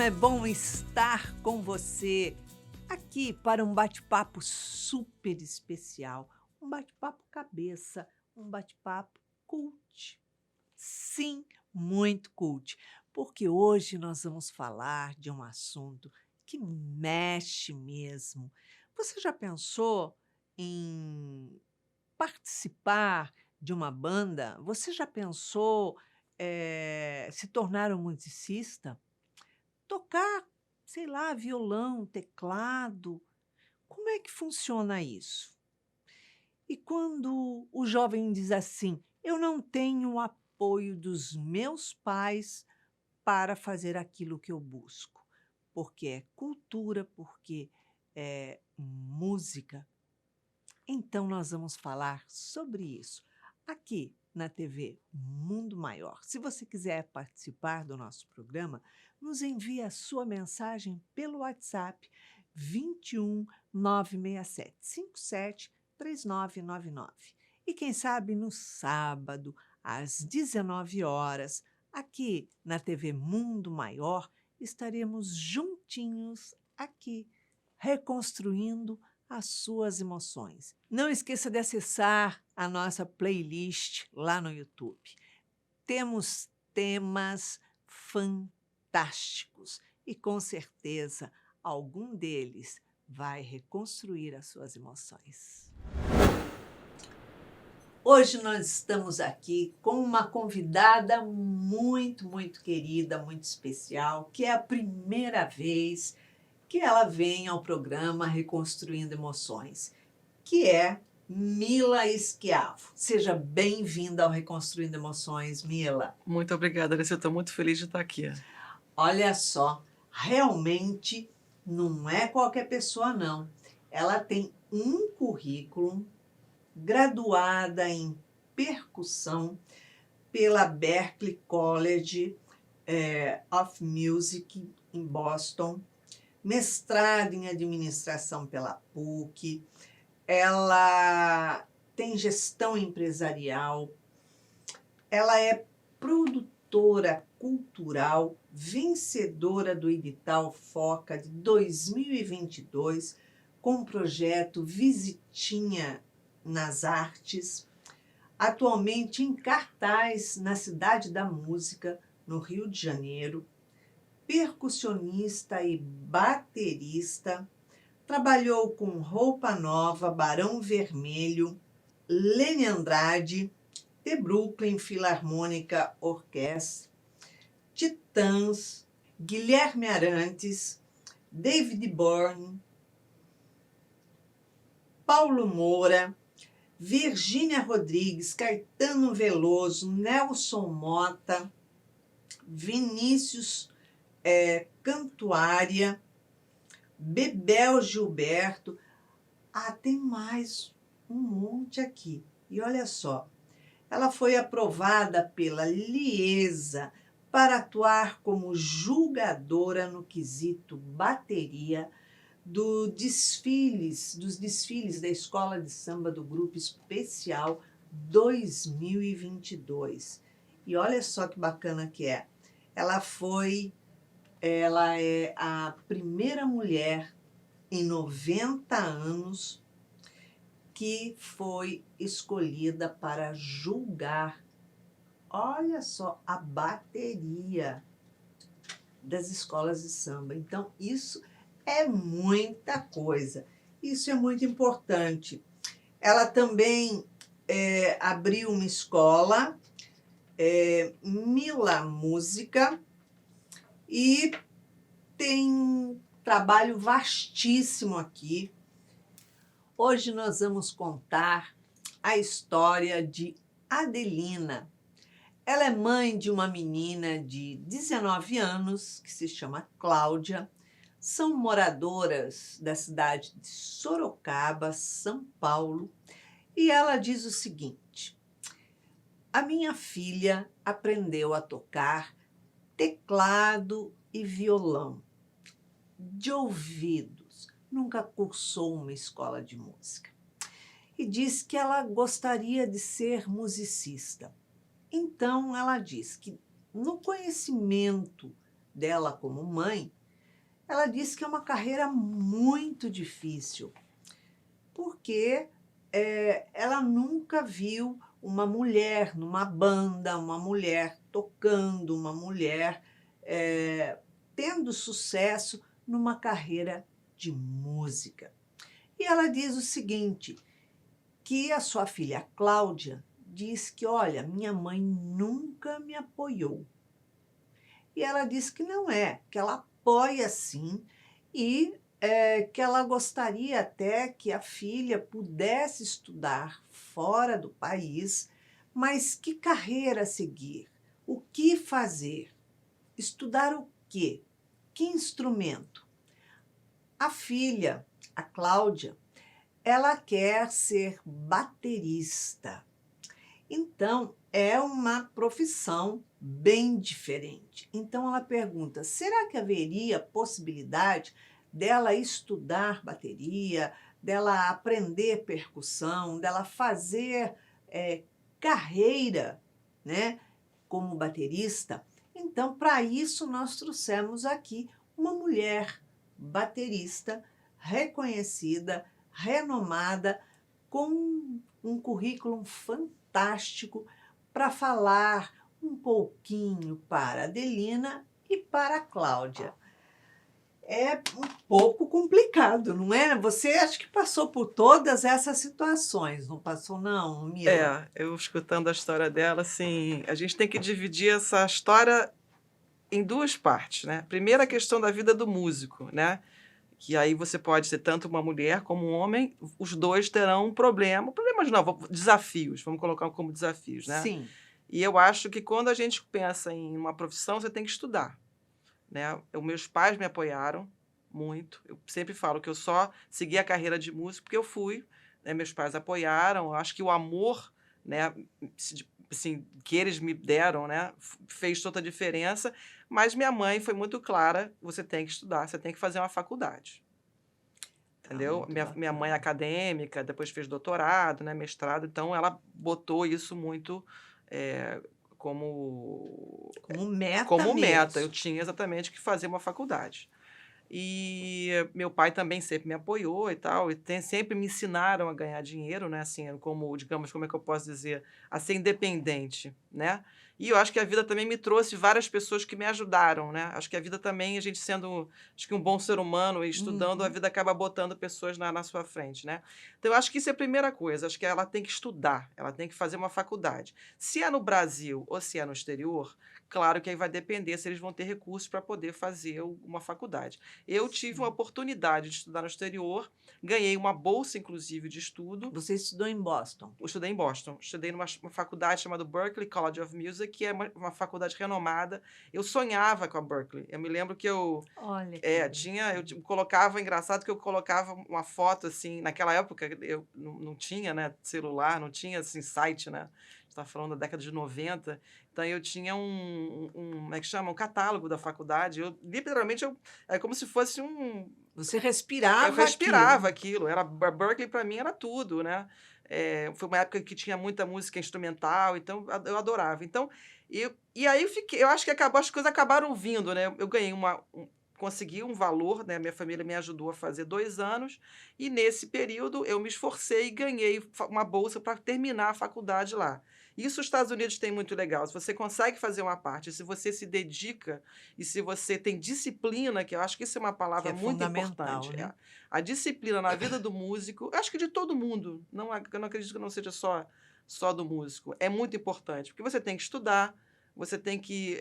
Como é bom estar com você aqui para um bate-papo super especial, um bate-papo cabeça, um bate-papo cult. Sim, muito cult, porque hoje nós vamos falar de um assunto que mexe mesmo. Você já pensou em participar de uma banda? Você já pensou, se tornar um musicista? Tocar, sei lá, violão, teclado, como é que funciona isso? E quando o jovem diz assim: "Eu não tenho o apoio dos meus pais para fazer aquilo que eu busco", porque é cultura, porque é música. Então, nós vamos falar sobre isso aqui na TV Mundo Maior. Se você quiser participar do nosso programa, nos envie a sua mensagem pelo WhatsApp 21 967 57 3999. E quem sabe no sábado, às 19 horas, aqui na TV Mundo Maior, estaremos juntinhos aqui, reconstruindo as suas emoções. Não esqueça de acessar a nossa playlist lá no YouTube. Temos temas fantásticos e com certeza algum deles vai reconstruir as suas emoções. Hoje nós estamos aqui com uma convidada muito querida, muito especial, que é a primeira vez que ela vem ao programa Reconstruindo Emoções, que é Mila Schiavo. Seja bem-vinda ao Reconstruindo Emoções, Mila. Muito obrigada, Alice. Eu estou muito feliz de estar aqui. Olha só, realmente não é qualquer pessoa, não. Ela tem um currículo, graduada em percussão pela Berklee College of Music, em Boston, mestrado em administração pela PUC, ela tem gestão empresarial, ela é produtora cultural, vencedora do edital Foca de 2022, com o projeto Visitinha nas Artes, atualmente em cartaz na Cidade da Música, no Rio de Janeiro, percussionista e baterista, trabalhou com Roupa Nova, Barão Vermelho, Lene Andrade, The Brooklyn Philharmonic Orchestra, Titãs, Guilherme Arantes, David Byrne, Paulo Moura, Virgínia Rodrigues, Caetano Veloso, Nelson Motta, Vinícius Cantuária, Bebel Gilberto. Tem mais um monte aqui. E olha só, ela foi aprovada pela Liesa para atuar como julgadora no quesito bateria dos desfiles da Escola de Samba do Grupo Especial 2022. E olha só que bacana que é. Ela é a primeira mulher em 90 anos que foi escolhida para julgar, olha só, a bateria das escolas de samba. Então, isso é muita coisa. Isso é muito importante. Ela também abriu uma escola, Mila Música, e tem um trabalho vastíssimo aqui. Hoje nós vamos contar a história de Adelina. Ela é mãe de uma menina de 19 anos, que se chama Cláudia. São moradoras da cidade de Sorocaba, São Paulo. E ela diz o seguinte: a minha filha aprendeu a tocar teclado e violão de ouvidos, nunca cursou uma escola de música. E diz que ela gostaria de ser musicista. Então, ela diz que no conhecimento dela como mãe, ela diz que é uma carreira muito difícil, porque ela nunca viu uma mulher numa banda, uma mulher tocando, uma mulher tendo sucesso numa carreira de música. E ela diz o seguinte, que a sua filha Cláudia diz que, olha, minha mãe nunca me apoiou. E ela diz que não é, que ela apoia sim e que ela gostaria até que a filha pudesse estudar fora do país, mas que carreira seguir? O que fazer? Estudar o quê? Que instrumento? A filha, a Cláudia, ela quer ser baterista. Então, é uma profissão bem diferente. Então, ela pergunta: será que haveria possibilidade dela estudar bateria, dela aprender percussão, dela fazer carreira, né, como baterista? Então, para isso, nós trouxemos aqui uma mulher baterista reconhecida, renomada, com um currículo fantástico para falar um pouquinho para a Adelina e para a Cláudia. É um pouco complicado, não é? Você acho que passou por todas essas situações, não passou não, Mila? Eu escutando a história dela, assim, a gente tem que dividir essa história em duas partes, né? Primeiro, a questão da vida do músico, né? Que aí você pode ser tanto uma mulher como um homem, os dois terão um problema, problemas não, desafios, vamos colocar como desafios, né? Sim. E eu acho que quando a gente pensa em uma profissão, você tem que estudar, né? Os meus pais me apoiaram muito. Eu sempre falo que eu só segui a carreira de músico porque eu fui, né? Meus pais apoiaram. Eu acho que o amor, né, assim, que eles me deram, né, fez toda a diferença. Mas minha mãe foi muito clara: você tem que estudar, você tem que fazer uma faculdade. Entendeu? Muito Minha mãe é bacana. acadêmica, depois fez doutorado, né, mestrado, então ela botou isso muito como Como meta como meta. Eu mesmo. tinha exatamente que fazer uma faculdade. E meu pai também sempre me apoiou e tal, e sempre me ensinaram a ganhar dinheiro, né, assim, como, digamos, como é que eu posso dizer, a ser independente, né. E eu acho que a vida também me trouxe várias pessoas que me ajudaram, né. Acho que a vida também, a gente sendo, acho que um bom ser humano e estudando, a Uhum. vida acaba botando pessoas na sua frente, né. Então eu acho que isso é a primeira coisa, acho que ela tem que estudar, ela tem que fazer uma faculdade. Se é no Brasil ou se é no exterior, claro que aí vai depender se eles vão ter recursos para poder fazer uma faculdade. Eu tive uma Sim. oportunidade de estudar no exterior, ganhei uma bolsa, inclusive, de estudo. Você estudou em Boston? Eu estudei em Boston, estudei numa faculdade chamada Berklee College of Music, que é uma faculdade renomada. Eu sonhava com a Berklee. Eu me lembro que Olha que eu bonitinho. colocava, engraçado que eu colocava uma foto assim, naquela época eu não tinha, né, celular, não tinha assim site, né? Está falando da década de 90. Então eu tinha como é que chama? Um catálogo da faculdade. Eu literalmente é como se fosse Você eu respirava respirava aquilo. aquilo, era a Berkeley para mim era tudo, né. Foi uma época que tinha muita música instrumental, então eu adorava. Então, e aí eu acho que as coisas acabaram vindo, né. Eu ganhei consegui um valor, né, minha família me ajudou a fazer 2 anos, e nesse período eu me esforcei e ganhei uma bolsa para terminar a faculdade lá. Isso os Estados Unidos têm muito legal, se você consegue fazer uma parte, se você se dedica e se você tem disciplina, que eu acho que isso é uma Que palavra é muito fundamental, importante, né? a disciplina na vida do músico, eu acho que de todo mundo, eu não acredito que não seja só do músico, é muito importante, porque você tem que estudar, você tem que,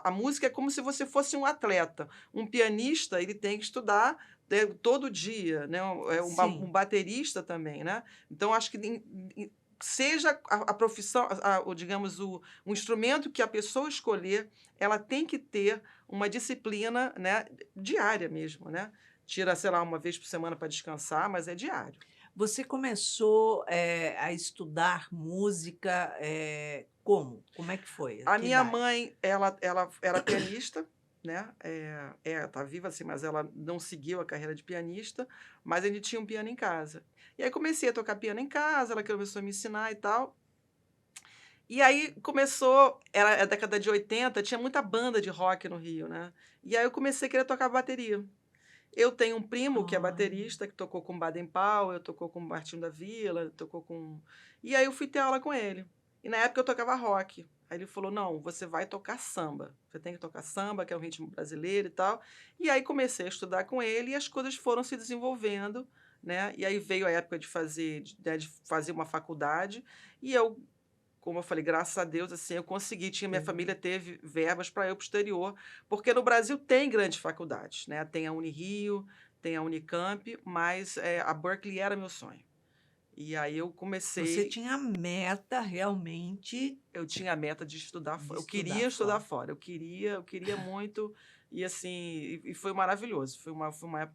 a música é como se você fosse um atleta, um pianista ele tem que estudar, todo dia, né, um Sim. baterista também, né. Então acho que seja a profissão, digamos, o instrumento que a pessoa escolher, ela tem que ter uma disciplina, né, diária mesmo, né. Tira, sei lá, uma vez por semana para descansar, mas é diário. Você começou, a estudar música, como? Como é que foi? A A que minha idade? mãe, ela era pianista, né, tá viva, assim, mas ela não seguiu a carreira de pianista, mas a gente tinha um piano em casa. E aí comecei a tocar piano em casa, ela começou a me ensinar e tal. E aí começou, era a década de 80, tinha muita banda de rock no Rio, né. E aí eu comecei a querer tocar bateria. Eu tenho um primo que é Ah, baterista, que tocou com Baden Powell, tocou com Martinho da Vila, tocou com e aí eu fui ter aula com ele. E na época eu tocava rock. Aí ele falou: "Não, você vai tocar samba. Você tem que tocar samba, que é o ritmo brasileiro e tal". E aí comecei a estudar com ele e as coisas foram se desenvolvendo, né. E aí veio a época de fazer uma faculdade, e eu, como eu falei, graças a Deus, assim, eu consegui, minha sim. família teve verbas para ir para o exterior, porque no Brasil tem grandes faculdades, né, tem a Unirio, tem a Unicamp, mas, a Berkeley era meu sonho. E aí eu Você comecei, tinha a meta realmente eu tinha a meta de estudar de fora, eu estudar queria estudar fora. fora, eu queria muito, e assim, e foi maravilhoso,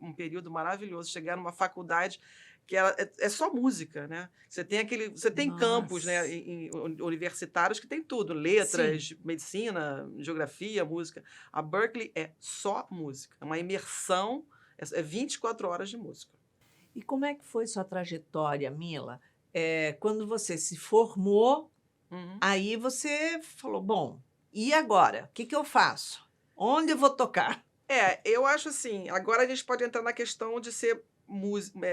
um período maravilhoso, chegar numa faculdade que ela é só música, né, você tem campos, né, Nossa. universitários que tem tudo, Sim. letras, medicina, geografia, música. A Berkeley é só música, é uma imersão, é 24 horas de música. E como é que foi sua trajetória, Mila? Quando você se formou, Uhum. aí você falou: "Bom, e agora? O que que eu faço? Onde eu vou tocar?" É, eu acho assim, agora a gente pode entrar na questão de ser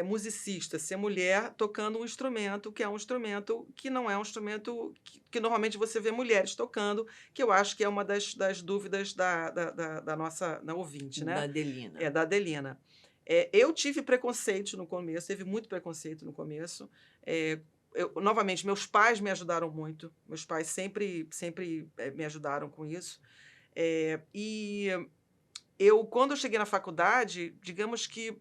musicista, ser mulher tocando um instrumento, que é um instrumento que não é um instrumento que normalmente você vê mulheres tocando, que eu acho que é uma das dúvidas da nossa ouvinte, Da né, Adelina. é da Adelina. Eu tive preconceito no começo, teve muito preconceito no começo, novamente, meus pais me ajudaram muito, meus pais sempre, me ajudaram com isso, e quando eu cheguei na faculdade, digamos que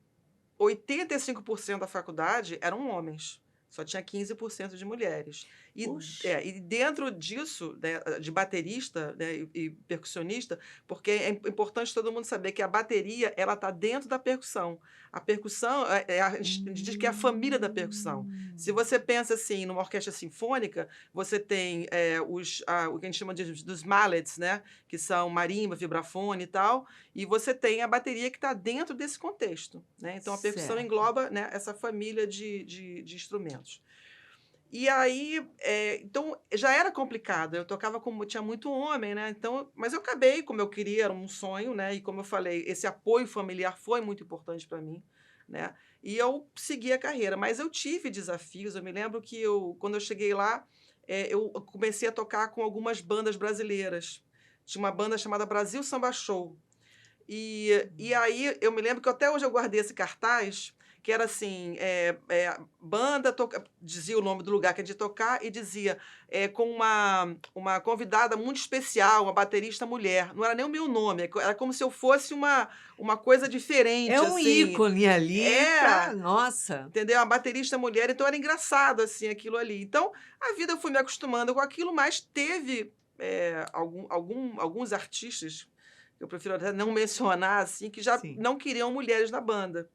85% da faculdade eram homens, só tinha 15% de mulheres. Puxa. E dentro disso, né, de baterista, né, e percussionista, porque é importante todo mundo saber que a bateria, ela está dentro da percussão. A percussão, a gente diz que é a família da percussão. Se Hum. você pensa assim, numa orquestra sinfônica, você tem, o que a gente chama dos mallets, né, que são marimba, vibrafone e tal, e você tem a bateria que está dentro desse contexto, né, então a percussão Certo. engloba, né, essa família de instrumentos. E aí, então já era complicado, eu tocava com tinha muito homem, né, então, mas eu acabei, como eu queria, era um sonho, né, e como eu falei, esse apoio familiar foi muito importante para mim, né, e eu segui a carreira, mas eu tive desafios, eu me lembro que quando eu cheguei lá, eu comecei a tocar com algumas bandas brasileiras. Tinha uma banda chamada Brasil Samba Show, e Hum. aí eu me lembro que até hoje eu guardei esse cartaz, que era assim, banda toca, dizia o nome do lugar que a gente ia tocar e dizia, com uma convidada muito especial, uma baterista mulher. Não era nem o meu nome, era como se eu fosse uma coisa É diferente, um assim. ícone ali É, para nossa. entendeu? Uma baterista mulher, então era engraçado, assim, aquilo ali. Então, a vida, eu fui me acostumando com aquilo, mas teve, alguns artistas, eu prefiro até não mencionar, assim, que já Sim. não queriam mulheres na banda.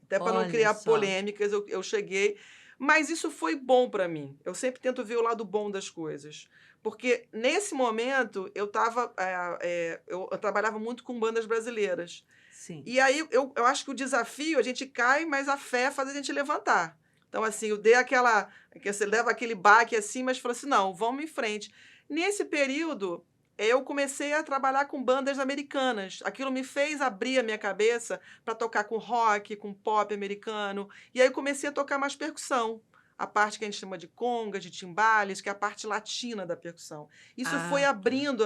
Até para não Olha criar só. polêmicas, eu cheguei, mas isso foi bom para mim. Eu sempre tento ver o lado bom das coisas, porque nesse momento eu estava, eu trabalhava muito com bandas brasileiras. Sim. E aí eu acho que o desafio, a gente cai, mas a fé faz a gente levantar. Então, assim, eu dei aquela, que você leva aquele baque assim, mas falou assim: "Não, vamos em frente". Nesse período, eu comecei a trabalhar com bandas americanas. Aquilo me fez abrir a minha cabeça para tocar com rock, com pop americano, e aí eu comecei a tocar mais percussão, a parte que a gente chama de congas, de timbales, que é a parte latina da percussão. Isso Ah, tá. foi abrindo,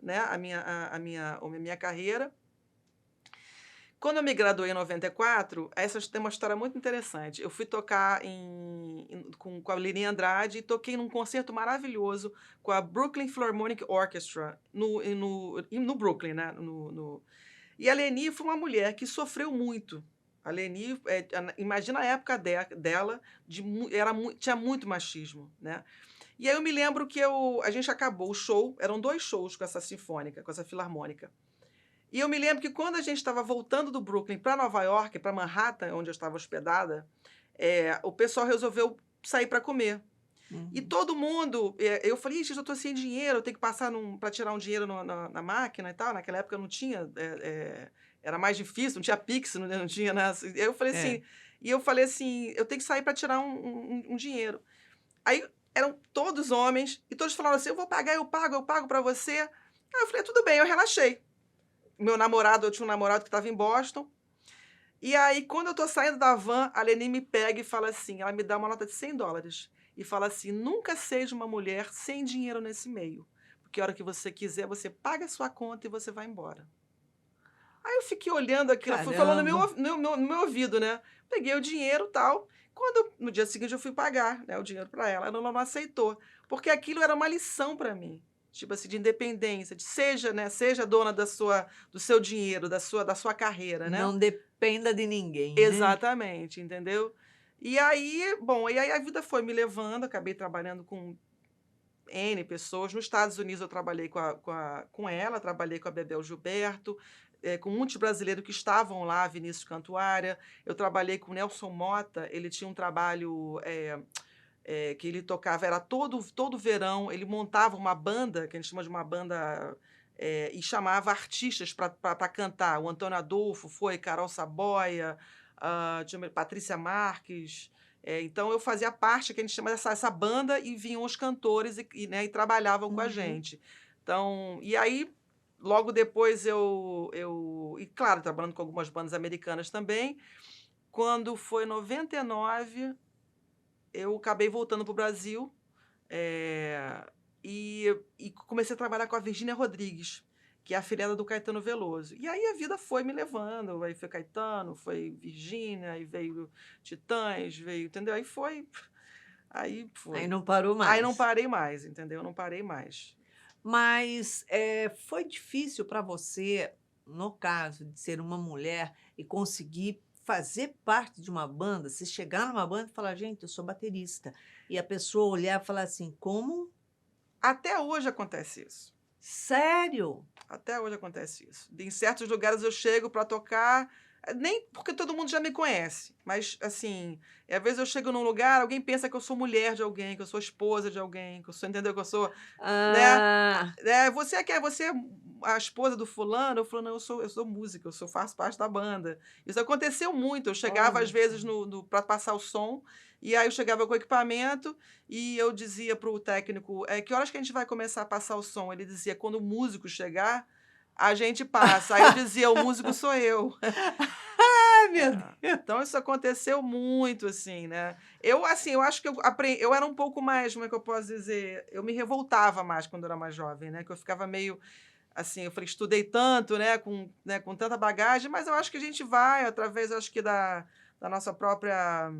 né, a minha carreira. Quando eu me graduei em 94, essa tem uma história muito interessante. Eu fui tocar com a Lini Andrade e toquei num concerto maravilhoso com a Brooklyn Philharmonic Orchestra no Brooklyn, né? E a Leni foi uma mulher que sofreu muito. A Leni, imagina a época dela, tinha muito machismo, né? E aí eu me lembro que a gente acabou o show, eram 2 shows com essa sinfônica, com essa filarmônica. E eu me lembro que quando a gente estava voltando do Brooklyn para Nova York, para Manhattan, onde eu estava hospedada, o pessoal resolveu sair para comer. E Uhum. todo mundo, eu falei: "Ixi, eu estou sem dinheiro, eu tenho que passar para tirar um dinheiro na máquina e tal". Naquela época não tinha, era mais difícil, não tinha Pix, não tinha, né, assim. Eu falei É. assim, eu falei assim: "Eu tenho que sair para tirar um dinheiro". Aí eram todos homens, e todos falaram assim: eu vou pagar, eu pago pra você. Aí eu falei: tudo bem, eu relaxei. Meu namorado, eu tinha um namorado que estava em Boston. E aí, quando eu tô saindo da van, a Leni me pega e fala assim, ela me dá uma nota de $100 e fala assim: "Nunca seja uma mulher sem dinheiro nesse meio, porque a hora que você quiser, você paga a sua conta e você vai embora". Aí eu fiquei olhando aquilo, ela foi falando no meu Caramba! ouv no meu ouvido, né. Peguei o dinheiro, tal, no dia seguinte eu fui pagar, né, o dinheiro para ela, ela não aceitou, porque aquilo era uma lição para mim, tipo assim, de independência, de seja, né, seja dona do seu dinheiro, da sua carreira, né. Não dependa de ninguém, né? Exatamente, entendeu. E aí, bom, e aí a vida foi me levando, acabei trabalhando com N pessoas. Nos Estados Unidos eu trabalhei com ela, trabalhei com a Bebel Gilberto, com muitos brasileiros que estavam lá, Vinícius Cantuária. Eu trabalhei com o Nelson Motta, ele tinha um trabalho, que ele tocava, era todo verão, ele montava uma banda, que a gente chama de uma banda, e chamava artistas para cantar. O Antônio Adolfo foi, Carol Saboia, deixa eu ver, Patrícia Marques. Então eu fazia parte, que a gente chama essa banda, e vinham os cantores né, e trabalhavam com a Uhum. gente. Então, e aí, logo depois e claro, trabalhando com algumas bandas americanas também. Quando foi 99, eu acabei voltando para o Brasil, eh, e comecei a trabalhar com a Virgínia Rodrigues, que é a afilhada do Caetano Veloso. E aí a vida foi me levando, aí foi Caetano, foi Virgínia, aí veio Titãs, veio, entendeu? Aí Aí foi. não parou Aí não mais. parei mais, entendeu? Não parei mais. Mas, foi difícil para você, no caso de ser uma mulher e conseguir fazer parte de uma banda, você chegar numa banda e falar: "Gente, eu sou baterista", e a pessoa olhar e falar assim: "Como? Até hoje acontece isso. Sério?". Até hoje acontece isso. Em certos lugares eu chego para tocar, nem porque todo mundo já me conhece, mas assim, às vezes eu chego num lugar, alguém pensa que eu sou mulher de alguém, que eu sou esposa de alguém, que eu sou, entendeu? Que eu sou, né? Ah, Você é a esposa do fulano? Eu falo: "Não, eu sou música, faço parte da banda". Isso aconteceu muito, eu chegava às olha só. vezes no pra passar o som, e aí eu chegava com o equipamento, e eu dizia para o técnico: "Que horas que a gente vai começar a passar o som?". Ele dizia: "Quando o músico chegar, a gente passa". Aí eu dizia: "O músico sou eu". Ai, É. meu Deus! Então isso aconteceu muito, assim, né. Assim, eu acho que eu era um pouco mais, como é que eu posso dizer? Eu me revoltava mais quando eu era mais jovem, né, que eu ficava meio, assim, eu falei: "Estudei tanto, né, com tanta bagagem", mas eu acho que a gente vai através, eu acho que da nossa própria,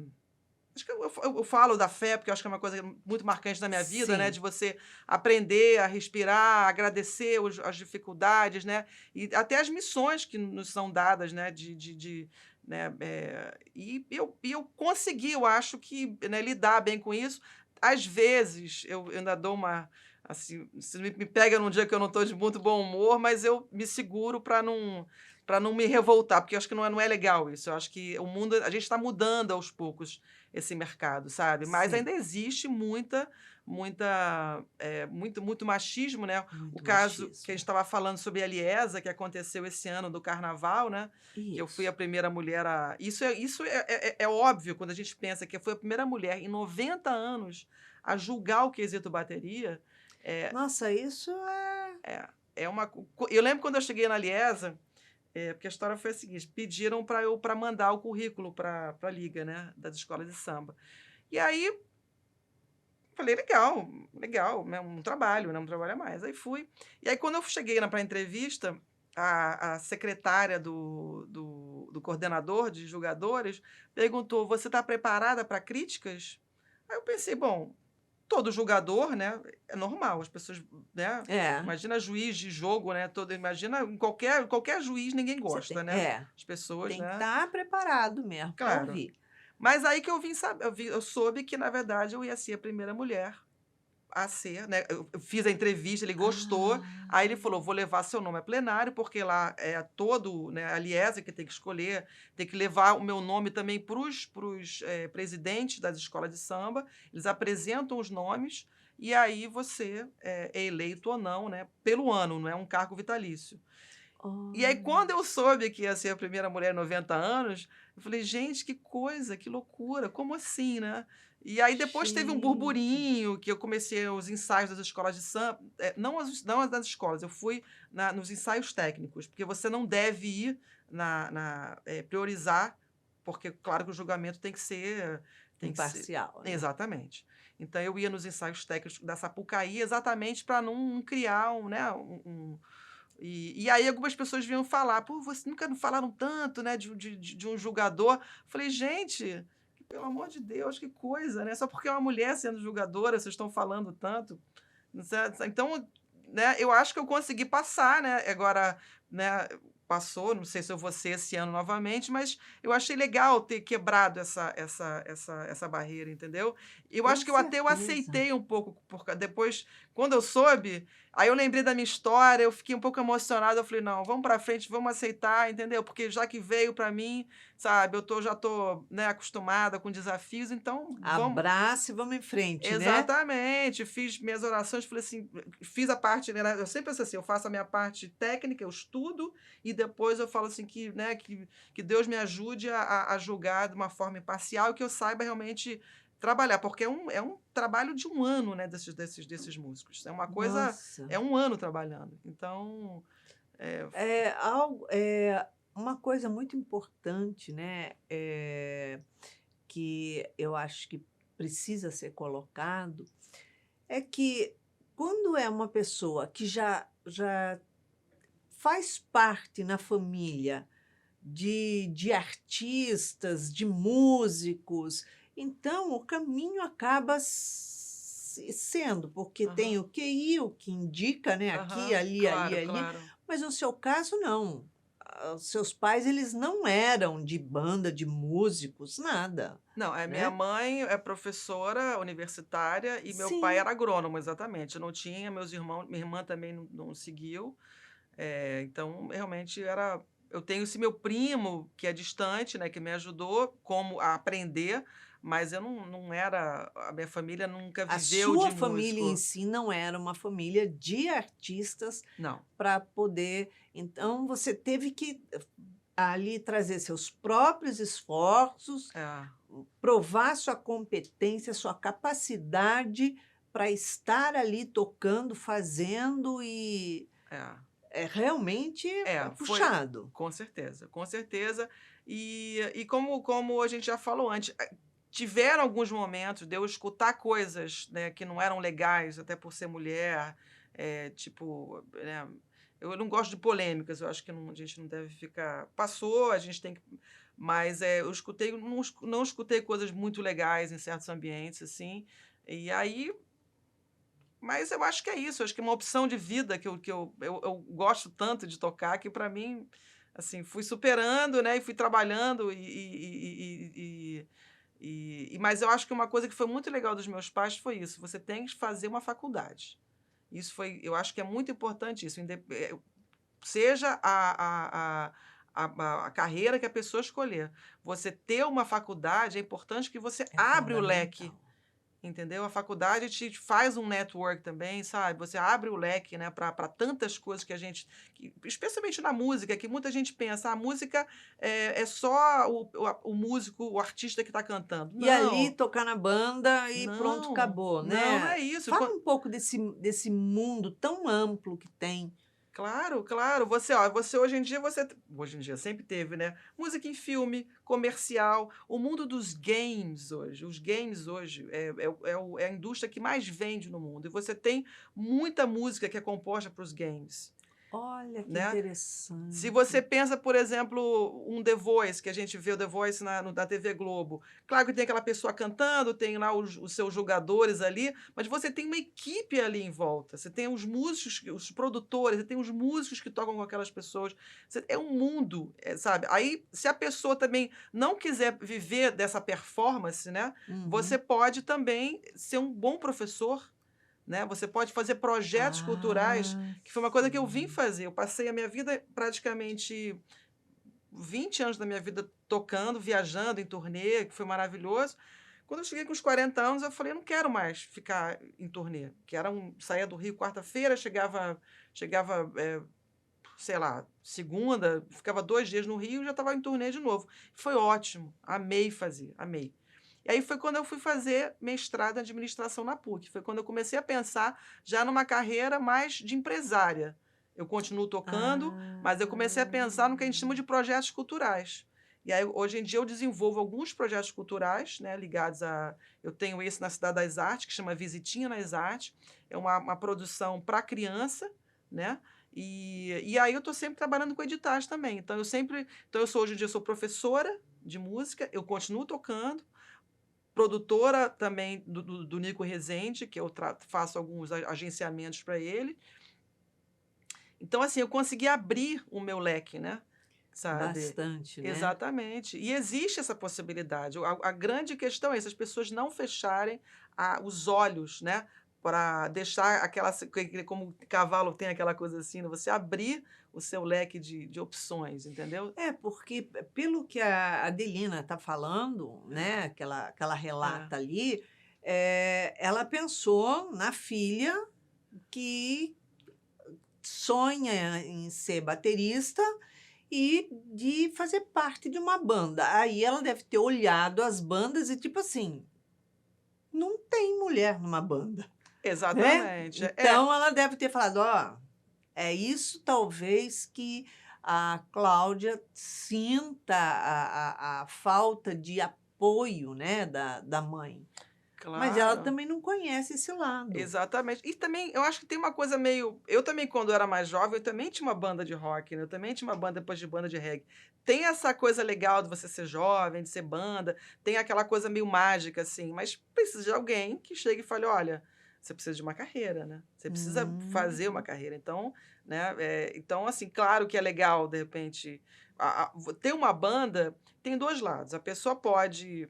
acho que eu falo da fé, porque eu acho que é uma coisa muito marcante na minha vida, né, Sim. de você aprender a respirar, agradecer as dificuldades, né, e até as missões que nos são dadas, né, né, e eu consegui, eu acho que, né, lidar bem com isso. Às vezes, eu ainda dou uma, assim, se me pega num dia que eu não estou de muito bom humor, mas eu me seguro para não me revoltar, porque eu acho que não é legal isso. Eu acho que o mundo, a gente está mudando aos poucos esse mercado, sabe. Mas Sim, ainda existe muito machismo, né. O muito caso que a gente machismo. estava falando sobre a Eliesa, que aconteceu esse ano do carnaval, né, que eu fui a Isso. primeira mulher a isso é óbvio quando a gente pensa que eu fui a primeira mulher em 90 anos a julgar o quesito bateria. é Nossa, isso é é uma co Eu lembro quando eu cheguei na Eliesa, porque a história foi a seguinte: pediram para mandar o currículo pra liga, né, das escolas de samba. E aí, falei: "Legal, legal, né, um trabalho, né, um trabalho a mais". Aí fui. E aí quando eu cheguei pra entrevista, a secretária do coordenador de julgadores perguntou: "Você está preparada para críticas?". Aí eu pensei: "Bom, todo julgador, né, é normal, as pessoas, né, é, imagina juiz de jogo, né, imagina qualquer juiz, ninguém você gosta, tem né, as pessoas, tem que né". estar preparado mesmo para Claro. ouvir. Mas aí que eu soube que na verdade eu ia ser a primeira mulher a ser, né, eu fiz a entrevista, ele gostou, Ah, aí ele falou: "Vou levar seu nome a plenário, porque lá é todo, né, a Liesa que tem que escolher, tem que levar o meu nome também para os presidentes das escolas de samba, eles apresentam os nomes, e aí você é eleito ou não, né, pelo ano, não é um cargo vitalício". E aí olha. quando eu soube que ia ser a primeira mulher em 90 anos, eu falei: "Gente, que coisa, que loucura, como assim, né?". E aí depois teve um Gente. burburinho, que eu comecei os ensaios das escolas de samba, não as das escolas, eu fui nos ensaios técnicos, porque você não deve ir priorizar, porque claro que o julgamento tem que ser Imparcial, né? exatamente. Então eu ia nos ensaios técnicos da Sapucaí exatamente para não criar e aí algumas pessoas vinham falar: "Pô, você nunca me falaram tanto, né, de um julgador". Falei: "Gente, pelo amor de Deus, que coisa, né, só porque é uma mulher sendo julgadora, vocês estão falando tanto". Então, né, eu acho que eu consegui passar, né, agora, né, passou, não sei se eu vou ser esse ano novamente, mas eu achei legal ter quebrado essa barreira, entendeu. Eu Com acho que eu certeza. aceitei um pouco, depois, quando eu soube, aí eu lembrei da minha história, eu fiquei um pouco emocionada, eu falei: "Não, vamos pra frente, vamos aceitar", entendeu, porque já que veio pra mim, sabe, já tô, né, acostumada com desafios, então vamos. Abraço e vamos em frente, né? Exatamente, fiz minhas orações, falei assim, fiz a parte, né, eu sempre penso assim, eu faço a minha parte técnica, eu estudo, e depois eu falo assim que, né, que Deus me ajude a julgar de uma forma imparcial e que eu saiba realmente trabalhar, porque é um trabalho de um ano, né, desses músicos. É uma coisa, Nossa. é um ano trabalhando. Então, Uma coisa muito importante, né, que eu acho que precisa ser colocado, é que quando é uma pessoa que já faz parte na família de artistas, de músicos, então o caminho acaba sendo, porque tem aham, o QI, o que indica, né, aqui, aham, ali, ali, claro, ali, claro. mas no seu caso não. Os seus pais, eles não eram de banda de músicos, nada, Não, a minha né. mãe é professora universitária e meu pai Sim, era agrônomo, exatamente. Eu não tinha, meus irmãos, minha irmã também não seguiu. Então, realmente eu tenho esse meu primo que é distante, né, que me ajudou como a aprender, mas eu não era, a minha família nunca a viveu de sua família em músico. si não era uma família de artistas Não. para poder, então você teve que ali trazer seus próprios esforços, É, provar sua competência, sua capacidade para estar ali tocando, fazendo e é. realmente é Foi puxado. com certeza, com certeza. E como a gente já falou antes, tiveram alguns momentos de eu escutar coisas, né, que não eram legais, até por ser mulher, tipo, né, eu não gosto de polêmicas, eu acho que a gente não deve ficar, passou, a gente tem que, mas, eu escutei, não escutei coisas muito legais em certos ambientes, assim, e aí, mas eu acho que é isso, eu acho que é uma opção de vida que eu gosto tanto de tocar, que para mim, assim, fui superando, né, e fui trabalhando mas eu acho que uma coisa que foi muito legal dos meus pais foi isso, você tem que fazer uma faculdade. Isso foi, eu acho que é muito importante isso, seja a carreira que a pessoa escolher. Você ter uma faculdade, é importante que você É abre o leque. fundamental. Entendeu? A faculdade te faz um network também, sabe? Você abre o leque, né, para tantas coisas que a gente, especialmente na música, que muita gente pensa, a música é só o músico, o artista que está cantando. E ali Não, tocar na banda e pronto, não, acabou, não, não né. é isso. Fala um pouco desse mundo tão amplo que tem. Claro, claro. Você hoje em dia sempre teve, né, música em filme, comercial, o mundo dos games hoje, os games hoje é a indústria que mais vende no mundo, e você tem muita música que é composta para os games, Olha que né. Se você interessante. pensa, por exemplo, um The Voice, que a gente vê o The Voice na TV Globo, claro que tem aquela pessoa cantando, tem lá os seus julgadores ali, mas você tem uma equipe ali em volta. Você tem os músicos, os produtores, você tem os músicos que tocam com aquelas pessoas. É um mundo, sabe? Aí, se a pessoa também não quiser viver dessa performance, né, você Uhum. pode também ser um bom professor, né, você pode fazer projetos culturais, Ah, que foi uma coisa que eu vim sim. fazer. Eu passei a minha vida, praticamente 20 anos da minha vida tocando, viajando em turnê, que foi maravilhoso. Quando eu cheguei com os 40 anos, eu falei: "Eu não quero mais ficar em turnê", que saía do Rio quarta-feira, chegava, sei lá, segunda, ficava 2 dias no Rio e já estava em turnê de novo. Foi ótimo, amei fazer, amei. E aí foi quando eu fui fazer mestrado em administração na PUC, foi quando eu comecei a pensar já numa carreira mais de empresária. Eu continuo tocando, Ah, mas eu comecei a pensar no que a gente chama de projetos culturais. E aí, hoje em dia, eu desenvolvo alguns projetos culturais, né, ligados a. Eu tenho esse na Cidade das Artes, que chama Visitinha nas Artes. É uma produção para criança, né? E aí eu estou sempre trabalhando com editais também. Então, hoje em dia, eu sou professora de música, eu continuo tocando, produtora também do Nico Rezende, que eu faço alguns agenciamentos para ele. Então, assim, eu consegui abrir o meu leque, né? Sabe? bastante, né? Exatamente. E existe essa possibilidade. A grande questão é essas pessoas não fecharem os olhos, né? Para deixar como o cavalo tem aquela coisa assim, né? Você abrir o seu leque de opções, entendeu? É, porque pelo que a Adelina está falando, né, que ela É, relata ali, ela pensou na filha que sonha em ser baterista e de fazer parte de uma banda. Aí ela deve ter olhado as bandas e tipo assim, não tem mulher numa banda, né? exatamente. Então ela deve ter falado, ó, é isso talvez que a Cláudia sinta a falta de apoio, né, da mãe. Mas ela Claro. também não conhece esse lado. Exatamente. E também, eu acho que tem uma coisa meio. Eu também, quando eu era mais jovem, eu também tinha uma banda de rock, né? Eu também tinha uma banda depois de banda de reggae. Tem essa coisa legal de você ser jovem, de ser banda, tem aquela coisa meio mágica, assim, mas precisa de alguém que chegue e fale: olha, você precisa de uma carreira, né? Você precisa fazer uma Hum, carreira. Então, né? Então, assim, claro que é legal, de repente. Ter uma banda tem dois lados. A pessoa pode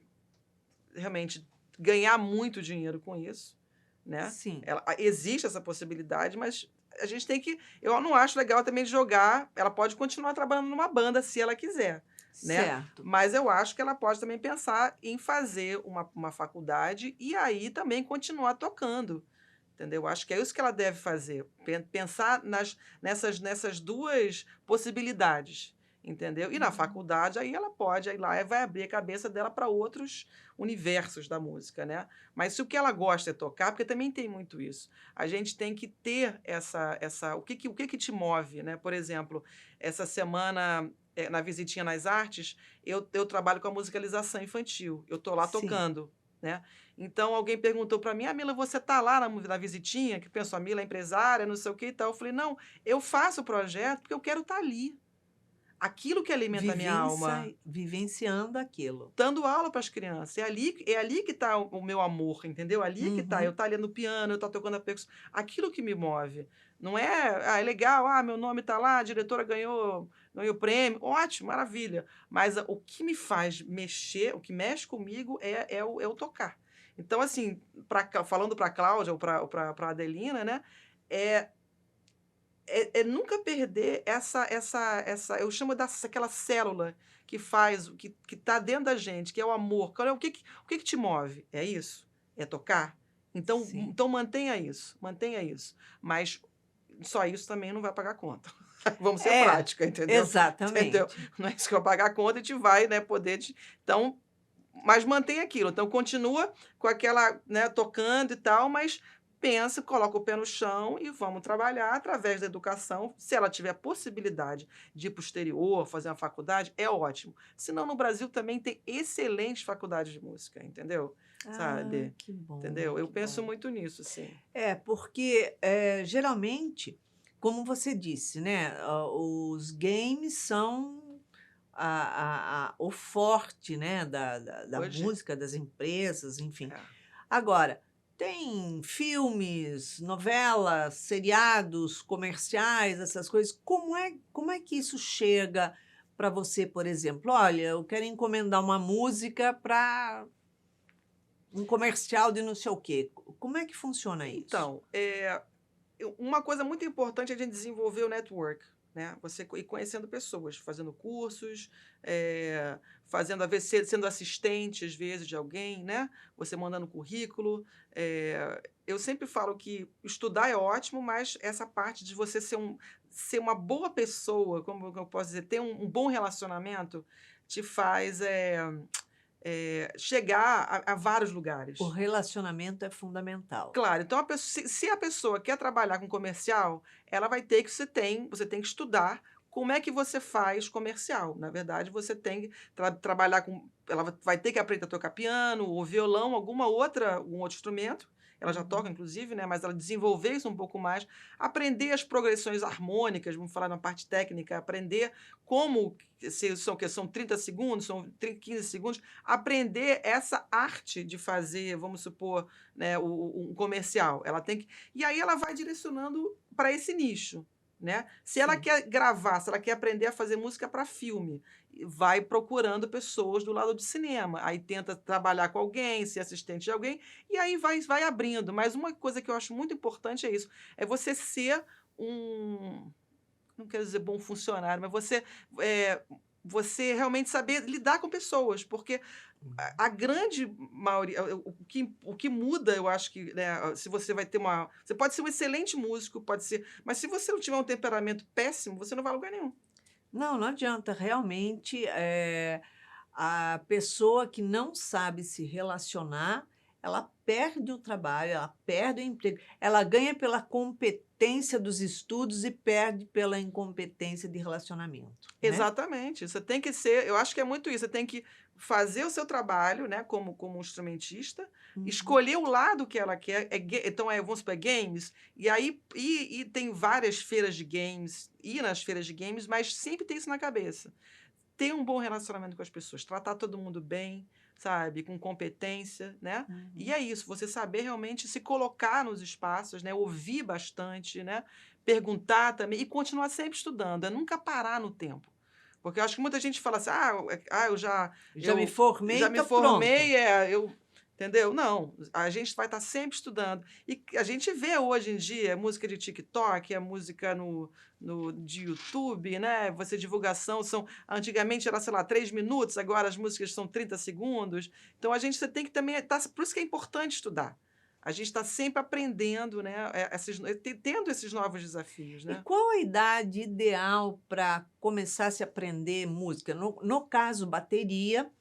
realmente ganhar muito dinheiro com isso, né? sim, Existe essa possibilidade, mas a gente tem que. Eu não acho legal também jogar. Ela pode continuar trabalhando numa banda se ela quiser, né? certo. Mas eu acho que ela pode também pensar em fazer uma faculdade e aí também continuar tocando. Entendeu? Acho que é isso que ela deve fazer. Pensar nessas duas possibilidades. Entendeu? E na Hum, faculdade, aí ela pode, aí lá vai abrir a cabeça dela para outros universos da música, né? Mas se o que ela gosta é tocar, porque também tem muito isso. A gente tem que ter o que que te move, né? Por exemplo, essa semana, na Visitinha nas Artes, eu trabalho com a musicalização infantil. Eu tô lá sim. tocando, né? Então alguém perguntou para mim: Mila, você tá lá na Visitinha? Que pensou, a Mila é empresária, não sei o que e tal. Eu falei: não, eu faço o projeto porque eu quero estar ali. Aquilo que alimenta a minha alma. Vivenciando aquilo. Dando aula para as crianças. É ali que está o meu amor, entendeu? Ali que está. Eu Uhum. estar ali no piano, eu estar tocando a percussão. Aquilo que me move. Não é, é legal, meu nome está lá, a diretora ganhou prêmio. Ótimo, maravilha. Mas o que me faz mexer, o que mexe comigo é o tocar. Então, assim, falando para a Cláudia ou para a Adelina, né? É, é nunca perder eu chamo aquela célula que faz, que tá dentro da gente, que é o amor. O que que te move? É isso? É tocar? Então, Sim. então mantenha isso. Mas só isso também não vai pagar conta. Vamos ser É, prática, entendeu? Entendeu? exatamente. Não é isso que vai pagar a conta e te vai, né, poder te. Então, mas mantém aquilo. Então continua com aquela, né, tocando e tal, mas pensa, coloca o pé no chão e vamos trabalhar através da educação. Se ela tiver possibilidade de ir para o exterior, fazer uma faculdade, é ótimo. Senão, no Brasil também tem excelentes faculdades de música, entendeu? Ah, Sabe? que bom, Entendeu? Eu que penso bom. muito nisso, sim. É, porque geralmente, como você disse, né, os games são o forte, né, da Hoje, música, das empresas, enfim. é. Agora, tem filmes, novelas, seriados, comerciais, essas coisas. Como é que isso chega para você, por exemplo? Olha, eu quero encomendar uma música para um comercial de não sei o quê. Como é que funciona isso? Então, uma coisa muito importante é a gente desenvolver o network, né? Você ir conhecendo pessoas, fazendo cursos, fazendo, às vezes, sendo assistente, às vezes, de alguém, né? Você mandando currículo. Eu sempre falo que estudar é ótimo, mas essa parte de você ser uma boa pessoa, como eu posso dizer, ter um bom relacionamento, te faz chegar a vários O lugares. relacionamento é fundamental. Claro, então se a pessoa quer trabalhar com comercial, ela vai ter que você tem que estudar como é que você faz comercial. Na verdade, você tem que trabalhar com ela vai ter que aprender a tocar piano ou violão, algum outro instrumento. Ela já toca, Uhum. inclusive, né, mas ela desenvolver isso um pouco mais, aprender as progressões harmônicas, vamos falar na parte técnica, aprender como são 30 segundos, são 15 segundos, aprender essa arte de fazer, vamos supor, né, um comercial. Ela tem que e aí ela vai direcionando para esse nicho, né. Se ela Sim. quer gravar, se ela quer aprender a fazer música para filme, vai procurando pessoas do lado de cinema, aí tenta trabalhar com alguém, ser assistente de alguém, e aí vai abrindo. Mas uma coisa que eu acho muito importante é isso, é você ser um não quero dizer bom funcionário, mas eh, você realmente saber lidar com pessoas, porque a grande maioria o que muda, eu acho que, né, se você vai ter uma você pode ser um excelente músico, pode ser mas se você não tiver um temperamento péssimo, você não vai a lugar nenhum. Não, não adianta. Realmente, a pessoa que não sabe se relacionar, ela perde o trabalho, ela perde o emprego. Ela ganha pela competência dos estudos e perde pela incompetência de relacionamento, né? Exatamente, você tem que ser eu acho que é muito isso, você tem que fazer o seu trabalho, né, como instrumentista, Uhum. escolher o lado que ela quer, então, vamos supor, games, e aí tem várias feiras de games, ir nas feiras de games, mas sempre ter isso na cabeça. Ter um bom relacionamento com as pessoas, tratar todo mundo bem, sabe, com competência, né. E Uhum. é isso, você saber realmente se colocar nos espaços, né, ouvir bastante, né, perguntar também e continuar sempre estudando, é nunca parar no tempo. Porque eu acho que muita gente fala assim: Já me eu formei, já me está pronto. formei, eu" entendeu? Não, a gente vai estar sempre estudando. E a gente vê hoje em dia música de TikTok, música de YouTube, né, você divulgação antigamente era, sei lá, 3 minutos, agora as músicas são 30 segundos. Então você tem que também por isso que é importante estudar. A gente está sempre aprendendo, né, tendo esses novos desafios, E né. qual a idade ideal para começar a se aprender música? No caso, bateria,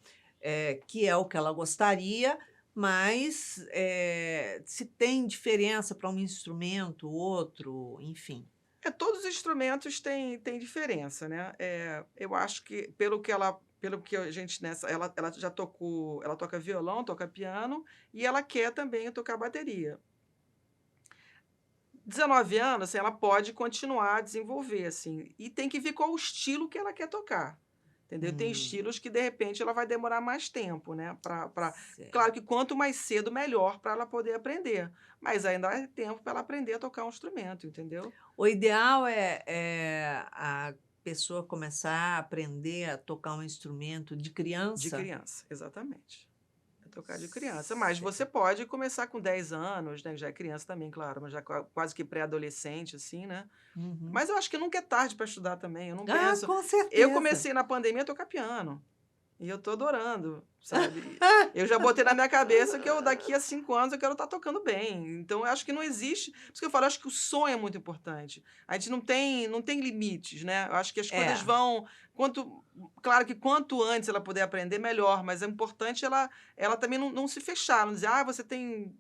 que é o que ela gostaria, mas, se tem diferença para um instrumento, outro, enfim. Todos os instrumentos têm diferença, né. Eu acho que pelo que a gente nessa ela já tocou ela toca violão, toca piano, e ela quer também tocar bateria. 19 anos, assim, ela pode continuar a desenvolver, assim, e tem que ver qual o estilo que ela quer tocar, entendeu. Tem Hum, estilos que, de repente, ela vai demorar mais tempo, né, claro certo. que quanto mais cedo, melhor para ela poder aprender, mas ainda é tempo para ela aprender a tocar um instrumento, entendeu. O ideal é a pessoa começar a aprender a tocar um instrumento de De criança? criança, exatamente. É tocar de criança, mas você Certo. pode começar com 10 anos, né, já é criança também, claro, mas já quase que pré-adolescente, assim, né. Uhum. Mas eu acho que nunca é tarde para estudar também, eu não Ah, penso com eu certeza. comecei na pandemia a tocar piano. E eu tô adorando, sabe. Eu já botei na minha cabeça que eu daqui a 5 anos eu quero estar tocando bem, então eu acho que não existe por isso que eu falo, eu acho que o sonho é muito importante. A gente não tem limites, né, eu acho que as coisas É, vão quanto claro que quanto antes ela puder aprender, melhor, mas é importante ela também não se fechar, não dizer: "Ah, você tem,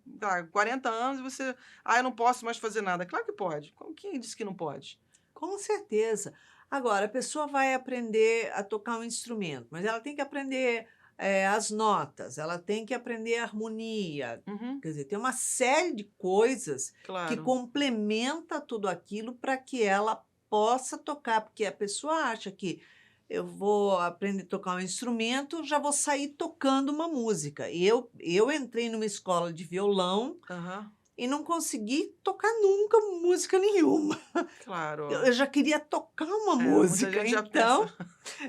40 anos e você eu não posso mais fazer nada". Claro que pode, quem disse que não pode? com certeza. Agora, a pessoa vai aprender a tocar um instrumento, mas ela tem que aprender, as notas, ela tem que aprender a harmonia. Uhum, Quer dizer, tem uma série de coisas que claro. complementa tudo aquilo para que ela possa tocar, porque a pessoa acha que eu vou aprender a tocar um instrumento, já vou sair tocando uma música. E eu entrei numa escola de violão Aham, e não consegui tocar nunca música nenhuma. Eu claro. eu já queria tocar uma Muita música, gente já pensa. então,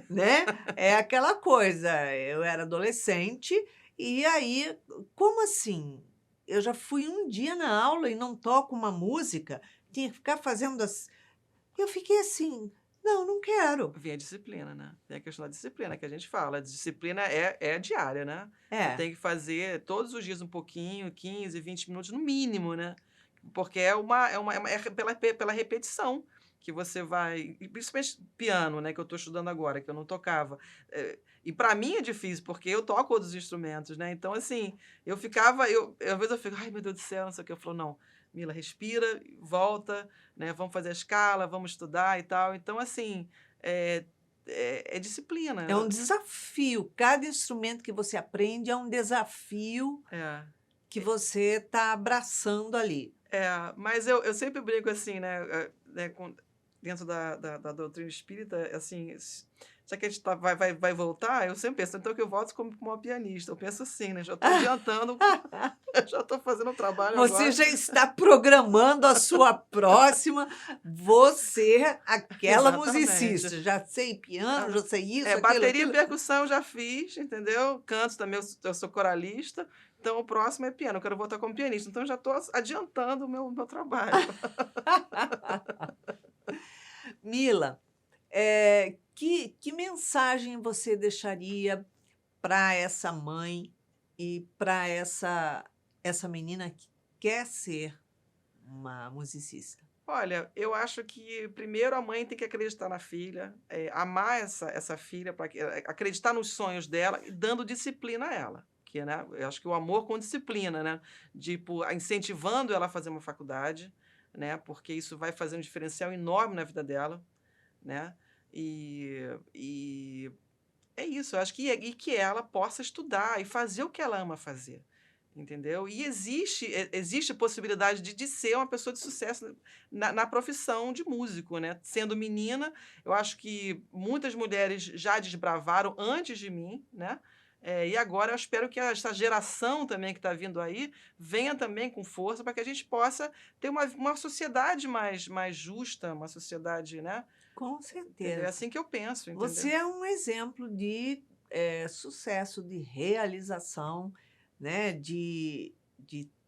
né, é aquela coisa, eu era adolescente, e aí, como assim? Eu já fui um dia na aula e não toco uma música, tinha que ficar fazendo eu fiquei assim: "Não, não quero". Vem a disciplina, né. Tem a questão da disciplina que a gente fala, a disciplina é diária, né. Você É, tem que fazer todos os dias um pouquinho, 15, 20 minutos no mínimo, né. Porque é pela repetição. que você vai, e principalmente piano, né, que eu estou estudando agora, que eu não tocava. E para mim é difícil, porque eu toco outros instrumentos, né? Então, assim, eu ficava, às vezes eu fico, ai meu Deus do céu, não sei o que. Eu falo, não, Mila, respira, volta, né? Vamos fazer a escala, vamos estudar e tal. Então, assim, é, é É um disciplina. desafio. Cada instrumento que você aprende é um desafio É. que você está abraçando ali. Mas eu sempre brinco assim, né, dentro da doutrina espírita, assim, já que a gente vai voltar, eu sempre penso, então que eu volto como uma pianista. Eu penso assim, né? Já estou adiantando, já estou fazendo um trabalho Você agora. já está programando a sua próxima, você, aquela Exatamente. musicista. Já sei piano, já sei isso, aquilo, Bateria e aquilo. percussão eu já fiz, entendeu? Canto também, eu sou coralista. Então o próximo é piano, eu quero voltar como pianista. Então eu já estou adiantando o meu trabalho. Mila, que mensagem você deixaria para essa mãe e para essa menina que quer ser uma musicista? Olha, eu acho que primeiro a mãe tem que acreditar na filha, amar essa filha, pra acreditar nos sonhos dela e dando disciplina a ela. Que, né, eu acho que o amor com disciplina, né? Tipo, incentivando ela a fazer uma faculdade, né? Porque isso vai fazer um diferencial enorme na vida dela, né? E é isso, eu acho que ela possa estudar e fazer o que ela ama fazer, entendeu? E existe possibilidade de ser uma pessoa de sucesso na profissão de músico, né? Sendo menina, eu acho que muitas mulheres já desbravaram antes de mim, né? E agora eu espero que essa geração também que está vindo aí venha também com força para que a gente possa ter uma sociedade mais justa, uma sociedade, né? Com Entendeu? É certeza. assim que eu penso, Você entendeu? é um exemplo de sucesso, de realização, né? De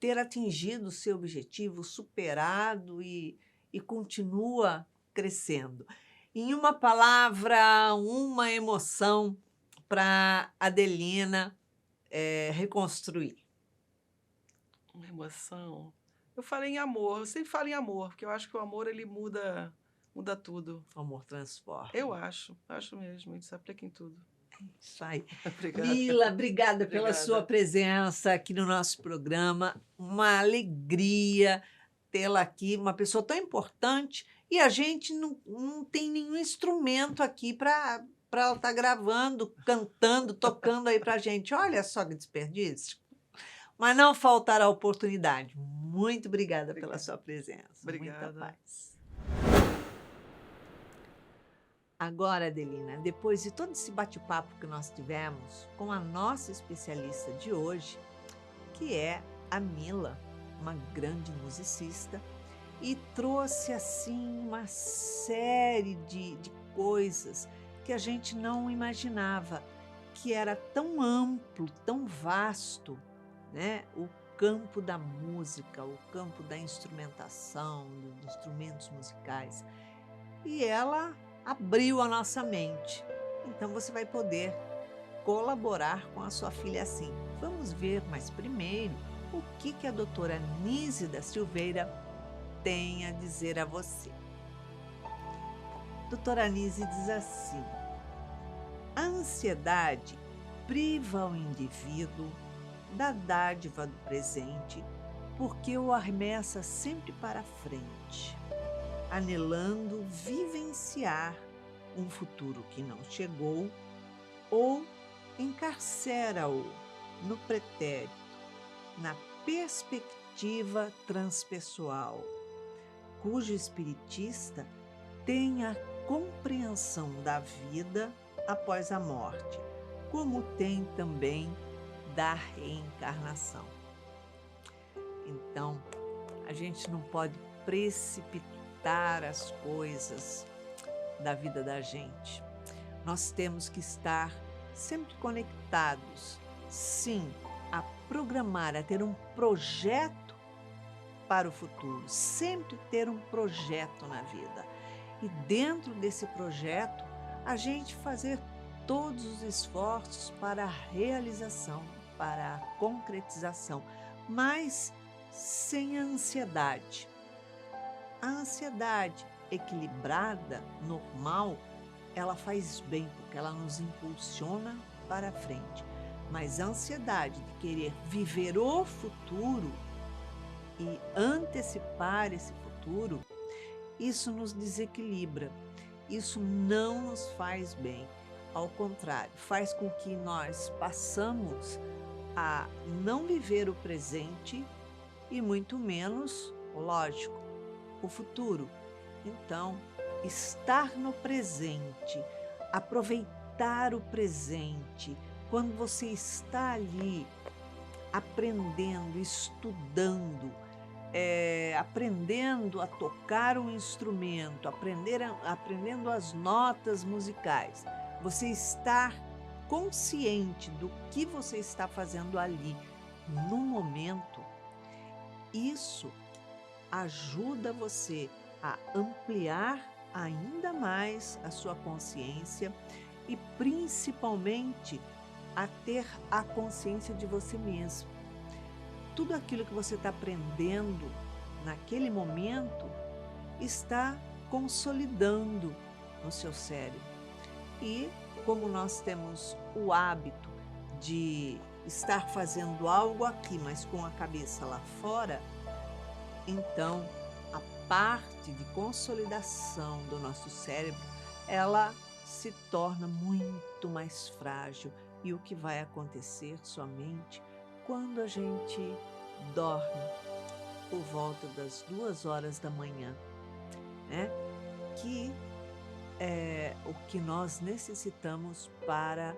ter atingido o seu objetivo, superado e continua crescendo. Em uma palavra, uma emoção para Adelina reconstruir. Uma emoção. Eu falei em amor, eu sempre falo em amor, porque eu acho que o amor ele muda tudo. O amor transforma. Eu acho mesmo, isso aplica em tudo. Isso aí. Obrigada. Mila, obrigada pela Obrigada. sua presença aqui no nosso programa. Uma alegria tê-la aqui, uma pessoa tão importante. E a gente não tem nenhum instrumento aqui para ela estar gravando, cantando, tocando aí para a gente. Olha só que desperdício. Mas não faltará oportunidade. Muito obrigada pela Obrigada. sua presença. Muita Obrigada. paz. Agora, Adelina, depois de todo esse bate-papo que nós tivemos com a nossa especialista de hoje, que é a Mila, uma grande musicista, e trouxe assim uma série de coisas que a gente não imaginava, que era tão amplo, tão vasto, né? O campo da música, o campo da instrumentação, dos instrumentos musicais. E ela abriu a nossa mente. Então você vai poder colaborar com a sua filha assim. Vamos ver, mas primeiro, o que a doutora Nise da Silveira tem a dizer a você. Doutora Nise diz assim: a ansiedade priva o indivíduo da dádiva do presente porque o arremessa sempre para frente, anelando vivenciar um futuro que não chegou ou encarcera-o no pretérito, na perspectiva transpessoal, cujo espiritista tem a compreensão da vida após a morte, como tem também da reencarnação. Então, a gente não pode precipitar as coisas da vida da gente. Nós temos que estar sempre conectados, sim, a programar, a ter um projeto para o futuro, sempre ter um projeto na vida. E dentro desse projeto, a gente fazer todos os esforços para a realização, para a concretização, mas sem a ansiedade. A ansiedade equilibrada, normal, ela faz bem, porque ela nos impulsiona para frente. Mas a ansiedade de querer viver o futuro e antecipar esse futuro, isso nos desequilibra. Isso não nos faz bem. Ao contrário, faz com que nós passamos a não viver o presente e muito menos, lógico, o futuro. Então, estar no presente, aproveitar o presente, quando você está ali aprendendo, estudando, aprendendo a tocar um instrumento, aprendendo as notas musicais, você estar consciente do que você está fazendo ali no momento, isso ajuda você a ampliar ainda mais a sua consciência e principalmente a ter a consciência de você mesmo. Tudo aquilo que você está aprendendo naquele momento está consolidando no seu cérebro. E como nós temos o hábito de estar fazendo algo aqui, mas com a cabeça lá fora, então a parte de consolidação do nosso cérebro, ela se torna muito mais frágil. E o que vai acontecer somente quando a gente dorme por volta das 2 horas da manhã, né? Que é o que nós necessitamos para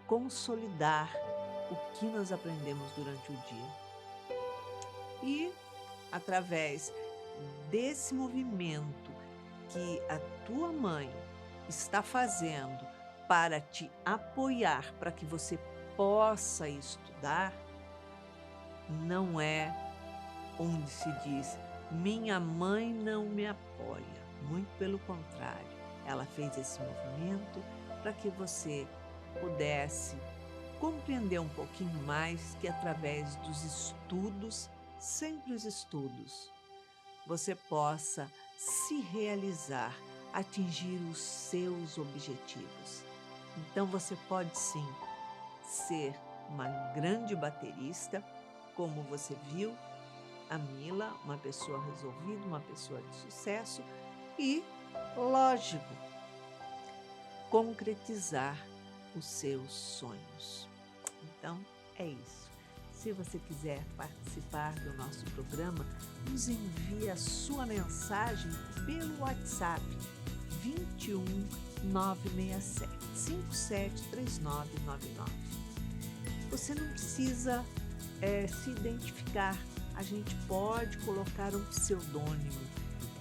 consolidar o que nós aprendemos durante o dia. E através desse movimento que a tua mãe está fazendo para te apoiar, para que você possa estudar, não é onde se diz, minha mãe não me apoia. Muito pelo contrário, ela fez esse movimento para que você pudesse compreender um pouquinho mais que através dos estudos, sempre os estudos, você possa se realizar, atingir os seus objetivos. Então você pode sim ser uma grande baterista, como você viu a Mila, uma pessoa resolvida, uma pessoa de sucesso e, lógico, concretizar os seus sonhos. Então é isso. Se você quiser participar do nosso programa, nos envie a sua mensagem pelo WhatsApp 21 967 573999. Você não precisa se identificar, a gente pode colocar um pseudônimo,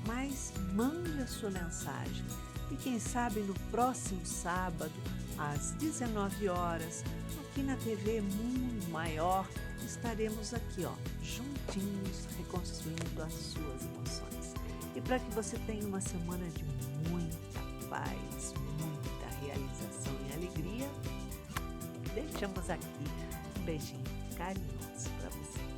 mas mande a sua mensagem. E quem sabe no próximo sábado, às 19 horas, aqui na TV Mundo Maior, estaremos aqui, juntinhos, reconstruindo as suas emoções. E para que você tenha uma semana de muita paz, muita realização e alegria, deixamos aqui um beijinho carinhoso para você.